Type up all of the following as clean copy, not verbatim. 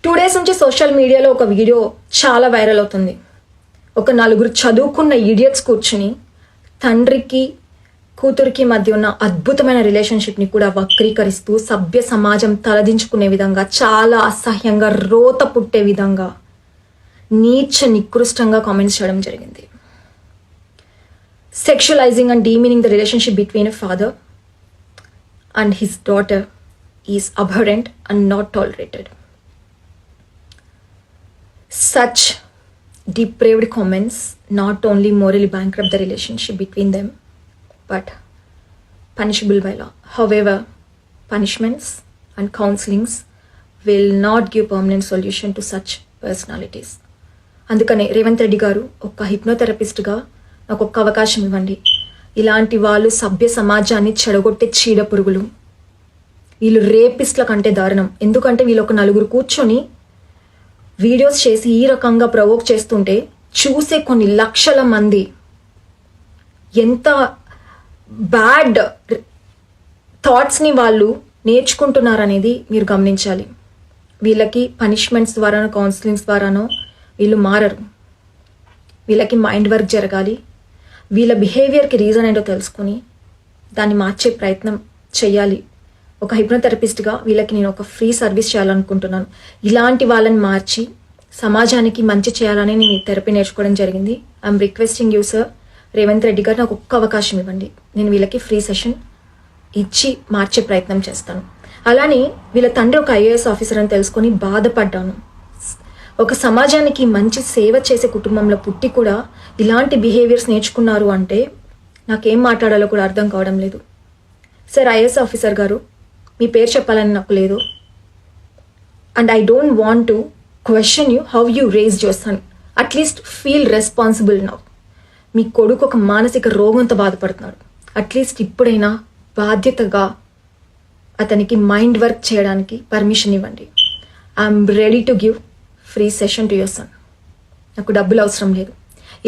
2 days నుంచి social మీడియాలో ఒక వీడియో చాలా వైరల్ అవుతుంది. ఒక నలుగురు చదువుకున్న ఇడియట్స్ కూర్చుని తండ్రికి కూతురికి మధ్య ఉన్న అద్భుతమైన రిలేషన్షిప్ని కూడా వక్రీకరిస్తూ సభ్య సమాజం తలదించుకునే విధంగా, చాలా అసహ్యంగా, రోత పుట్టే విధంగా నీచ నికృష్టంగా కామెంట్స్ చేయడం జరిగింది. Sexualising and demeaning the relationship between a father and his daughter is aberrant and not tolerated. Such depraved comments not only morally bankrupt the relationship between them, but punishable by law. However, punishments and counselings will not give permanent solution to such personalities. అందుకనే రేవంత్ రెడ్డి గారు ఒక హిప్నోథెరపిస్ట్గా నాకు ఒక్క అవకాశం ఇవ్వండి. ఇలాంటి వాళ్ళు సభ్య సమాజాన్ని చెడగొట్టే చీడ పురుగులు. వీళ్ళు రేపిస్ట్ల కంటే దారుణం. ఎందుకంటే వీళ్ళు ఒక నలుగురు కూర్చొని వీడియోస్ చేసి ఈ రకంగా ప్రవోక్ చేస్తుంటే చూసే కొన్ని లక్షల మంది ఎంత బ్యాడ్ థాట్స్ని వాళ్ళు నేర్చుకుంటున్నారనేది మీరు గమనించాలి. వీళ్ళకి పనిష్మెంట్స్ ద్వారానో కౌన్సిలింగ్స్ ద్వారానో వీళ్ళు మారరు. వీళ్ళకి మైండ్ వర్క్ జరగాలి. వీళ్ళ బిహేవియర్కి రీజన్ ఏంటో తెలుసుకొని దాన్ని మార్చే ప్రయత్నం చేయాలి. ఒక హిప్నోథెరపిస్ట్గా వీళ్ళకి నేను ఒక ఫ్రీ సర్వీస్ చేయాలనుకుంటున్నాను. ఇలాంటి వాళ్ళని మార్చి సమాజానికి మంచి చేయాలని నేను థెరపీ నేర్చుకోవడం జరిగింది. I'm requesting you sir, Revanth Reddy గారు నాకు ఒక్క అవకాశం ఇవ్వండి. నేను వీళ్ళకి ఫ్రీ సెషన్ ఇచ్చి మార్చే ప్రయత్నం చేస్తాను. అలానే వీళ్ళ తండ్రి ఒక IAS ఆఫీసర్ అని తెలుసుకొని బాధపడ్డాను. ఒక సమాజానికి మంచి సేవ చేసే కుటుంబంలో పుట్టి కూడా ఇలాంటి బిహేవియర్స్ నేర్చుకున్నారు అంటే నాకేం మాట్లాడాలో కూడా అర్థం కావడం లేదు. సార్ IAS ఆఫీసర్ గారు, మీ పేరు చెప్పాలని నాకు లేదు. And I don't want to question you how you raised your son. At least feel responsible now. మీ కొడుకు ఒక మానసిక రోగంతో బాధపడుతున్నాడు. అట్లీస్ట్ ఇప్పుడైనా బాధ్యతగా అతనికి మైండ్ వర్క్ చేయడానికి పర్మిషన్ ఇవ్వండి. I'm ready to give free session to your son. నాకు డబ్బులు అవసరం లేదు.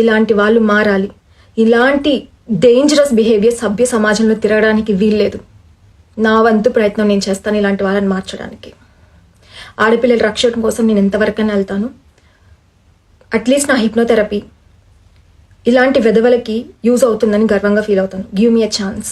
ఇలాంటి వాళ్ళు మారాలి. ఇలాంటి డేంజరస్ బిహేవియర్ సభ్య సమాజంలో తిరగడానికి వీల్లేదు. నా వంతు ప్రయత్నం నేను చేస్తాను ఇలాంటి వాళ్ళని మార్చడానికి. ఆడపిల్లల రక్షణ కోసం నేను ఎంతవరకైనా వెళ్తాను. అట్లీస్ట్ నా హిప్నోథెరపీ ఇలాంటి వెధవలకి యూజ్ అవుతుందని గర్వంగా ఫీల్ అవుతాను. Give me a chance.